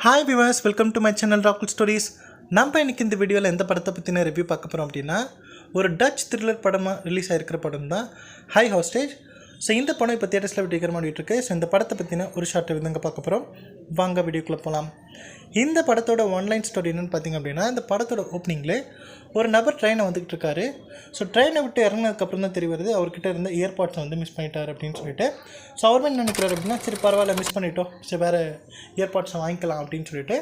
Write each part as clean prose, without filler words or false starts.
Hi viewers, welcome to my channel Rakul stories. நம்ம இன்றைக்கி இந்த வீடியோவில் எந்த படத்தை பற்றின ரிவ்யூ பார்க்க போகிறோம் அப்படின்னா, ஒரு டச் த்ரில்லர் படமாக ரிலீஸ் ஆகிருக்கிற படம் தான் ஹை ஹாஸ்டேஜ். ஸோ இந்த படம் இப்போ தியேட்டர்ஸில் வெற்றிகரமாக ஓடிட்டுருக்கு. ஸோ இந்த படத்தை பற்றின ஒரு ஷார்ட் ரிவ்யூ தாங்க பார்க்க போகிறோம். வாங்க வீடியோக்குள்ளே போகலாம். இந்த படத்தோட ஒன்லைன் ஸ்டோரி என்னென்னு பார்த்திங்க அப்படின்னா, இந்த படத்தோட ஓப்பனிங்லேயே ஒரு நபர் ட்ரெயினை வந்துக்கிட்டு இருக்காரு. ஸோ ட்ரெயினை விட்டு இறங்கினதுக்கப்புறம் தான் தெரிய வருது அவர்கிட்ட இருந்த இயர்பாட்ஸை வந்து மிஸ் பண்ணிட்டார் அப்படின்னு சொல்லிட்டு. ஸோ அவர் என்ன நினைக்கிறார் அப்படின்னா, சரி பரவாயில்ல மிஸ் பண்ணிட்டோம், சரி வேறு இயர்பாட்ஸை வாங்கிக்கலாம் அப்படின்னு சொல்லிட்டு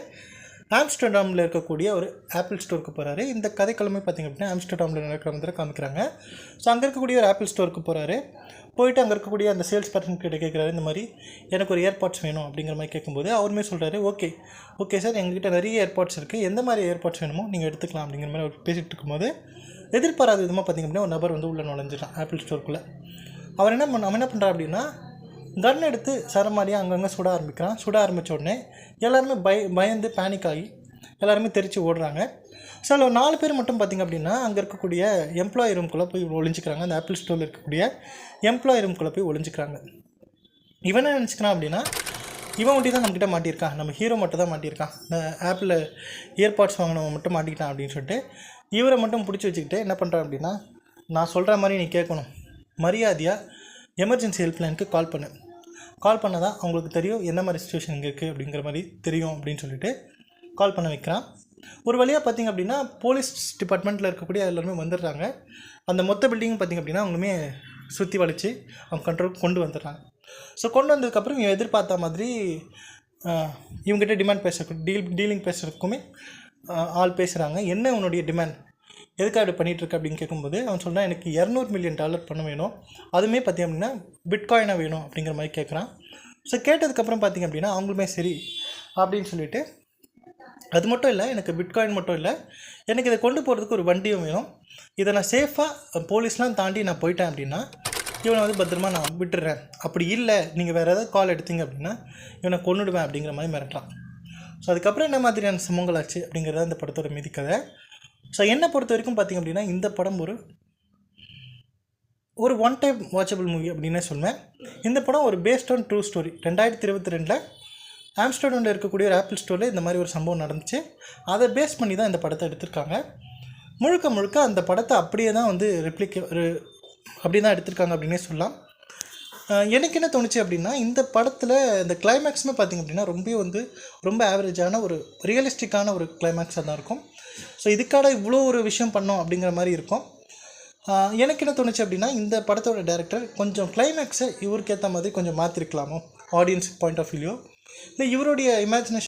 ஆம்ஸ்டர்டாமில் இருக்கக்கூடிய ஒரு ஆப்பிள் ஸ்டோருக்கு போகிறாரு. இந்த கதைக்கிழமை பார்த்திங்க அப்படின்னா ஆம்ஸ்டர்டாமில் நடக்கிற மாதிரி காமிக்கிறாங்க. ஸோ அங்கே இருக்கக்கூடிய ஒரு ஆப்பிள் ஸ்டோருக்கு போகிறாரு. போயிட்டு அங்கே இருக்கக்கூடிய அந்த சேல்ஸ் பர்சன் கிட்ட கேட்குறாரு, இந்த மாதிரி எனக்கு ஒரு ஏர்பாட்ஸ் வேணும் அப்படிங்கிற மாதிரி கேட்கும்போது அவருமே சொல்கிறாரு, ஓகே சார், எங்ககிட்ட நிறைய ஏர்பாட்ஸ் இருக்குது, எந்த மாதிரி ஏர்பாட்ஸ் வேணுமோ நீங்கள் எடுத்துக்கலாம் அப்படிங்கிற மாதிரி அவர் பேசிகிட்டு இருக்கும்போது எதிர்பாராத விதமாக பார்த்திங்க அப்படின்னா ஒரு நபர் வந்து உள்ளே நுழைஞ்சிட்டான் ஆப்பிள் ஸ்டோருக்குள்ளே. அவன் என்ன பண்ணுறான் அப்படின்னா, கன் எடுத்து சரமாரியாக அங்கங்கே சுட ஆரம்பிக்கிறான். சுட ஆரம்பித்த உடனே எல்லாருமே பயந்து பேனிக் ஆகி எல்லாருமே தெரித்து ஓடுறாங்க. ஸோ அதில் 4 பேர் மட்டும் பார்த்திங்க அப்படின்னா அங்கே இருக்கக்கூடிய எம்ப்ளாயி ரூம்குள்ளே போய் ஒளிஞ்சிக்கிறாங்க. அந்த ஆப்பிள் ஸ்டோரில் இருக்கக்கூடிய எம்ப்ளாயி ரூம்குள்ளே போய் ஒளிஞ்சிக்கிறாங்க. இவன் என்ன நினச்சிக்கிறான் அப்படின்னா, இவன் மட்டும் தான் நம்மக்கிட்ட மாட்டியிருக்கான், நம்ம ஹீரோ மட்டும் தான் மாட்டியிருக்கான், இந்த ஆப்பிள் இயர்பாட்ஸ் வாங்கினவன் மட்டும் மாட்டிக்கிட்டான் அப்படின்னு சொல்லிட்டு இவரை மட்டும் பிடிச்சி வச்சுக்கிட்டு என்ன பண்ணுறான் அப்படின்னா, நான் சொல்கிற மாதிரி நீ கேட்கணும், மரியாதையாக எமர்ஜென்சி ஹெல்ப்லைனுக்கு கால் பண்ண தான் அவங்களுக்கு தெரியும் என்ன மாதிரி சிச்சுவேஷன் இங்கே இருக்குது அப்படிங்கிற மாதிரி தெரியும் அப்படின்னு சொல்லிட்டு கால் பண்ண வைக்கிறான். ஒரு வழியாக பார்த்திங்க அப்படின்னா போலீஸ் டிபார்ட்மெண்ட்டில் இருக்கக்கூடிய எல்லாருமே வந்துடுறாங்க. அந்த மொத்த பில்டிங்கும் பார்த்திங்க அப்படின்னா அவங்களுமே சுற்றி வளைச்சி அவங்க கண்ட்ரோலுக்கு கொண்டு வந்துடுறாங்க. ஸோ கொண்டு வந்ததுக்கப்புறம் இவங்க எதிர்பார்த்த மாதிரி இவங்ககிட்ட டிமாண்ட் டீலிங் பேசுகிறதுக்குமே ஆள் பேசுகிறாங்க. என்ன உன்னுடைய டிமாண்ட், எதுக்காக அப்படி பண்ணிகிட்ருக்கு அப்படின்னு கேட்கும்போது அவன் சொல்கிறான், எனக்கு $200 மில்லியன் பணம் வேணும், அதுவுமே பார்த்திங்க அப்படின்னா பிட்காயினாக வேணும் அப்படிங்கிற மாதிரி கேட்குறான். ஸோ கேட்டதுக்கப்புறம் பார்த்திங்க அப்படின்னா அவங்களுமே சரி அப்படின்னு சொல்லிவிட்டு, அது மட்டும் இல்லை, எனக்கு பிட்காயின் மட்டும் இல்லை, எனக்கு இதை கொண்டு போகிறதுக்கு ஒரு வண்டியும் வேணும், இதை நான் சேஃபாக போலீஸ்லாம் தாண்டி நான் போயிட்டேன் அப்படின்னா இவனை வந்து பத்திரமா நான் விட்டுடுறேன், அப்படி இல்லை நீங்கள் வேறு ஏதாவது கால் எடுத்தீங்க அப்படின்னா இவனை கொன்னுடுவேன் அப்படிங்கிற மாதிரி மிரட்டுறான். ஸோ அதுக்கப்புறம் என்ன மாதிரியான சம்பவங்கள் ஆச்சு அப்படிங்கிறத அந்த படத்தோட மீதி கதை. ஸோ என்னை பொறுத்த வரைக்கும் பார்த்திங்க அப்படின்னா இந்த படம் ஒரு ஒன் டைம் வாட்சபிள் மூவி அப்படின்னே சொல்லுவேன். இந்த படம் ஒரு பேஸ்ட் ஆன் ட்ரூ ஸ்டோரி. 2022 ஆம்ஸ்டர்டாமில் இருக்கக்கூடிய ஒரு ஆப்பிள் ஸ்டோரில் இந்த மாதிரி ஒரு சம்பவம் நடந்துச்சு. அதை பேஸ் பண்ணி தான் இந்த படத்தை எடுத்திருக்காங்க. முழுக்க அந்த படத்தை அப்படியே தான் வந்து அப்படி தான் எடுத்திருக்காங்க அப்படின்னே சொல்லலாம். எனக்கு என்ன தோணுச்சு அப்படின்னா, இந்த படத்தில் இந்த கிளைமேக்ஸுமே பார்த்திங்க அப்படின்னா ரொம்ப ஆவரேஜான ஒரு ரியலிஸ்டிக்கான ஒரு கிளைமேக்ஸாக தான் இருக்கும். ஸோ இதுக்காக இவ்வளோ ஒரு விஷயம் பண்ணோம் அப்படிங்கிற மாதிரி இருக்கும். எனக்கு என்ன தோணுச்சு அப்படின்னா, இந்த படத்தோட டைரக்டர் கொஞ்சம் கிளைமேக்ஸை இவருக்கு ஏற்ற மாதிரி கொஞ்சம் மாற்றிருக்கலாமோ, ஆடியன்ஸ் பாயிண்ட் ஆஃப் வியூ, இல்லை இவருடைய இமேஜினேஷன்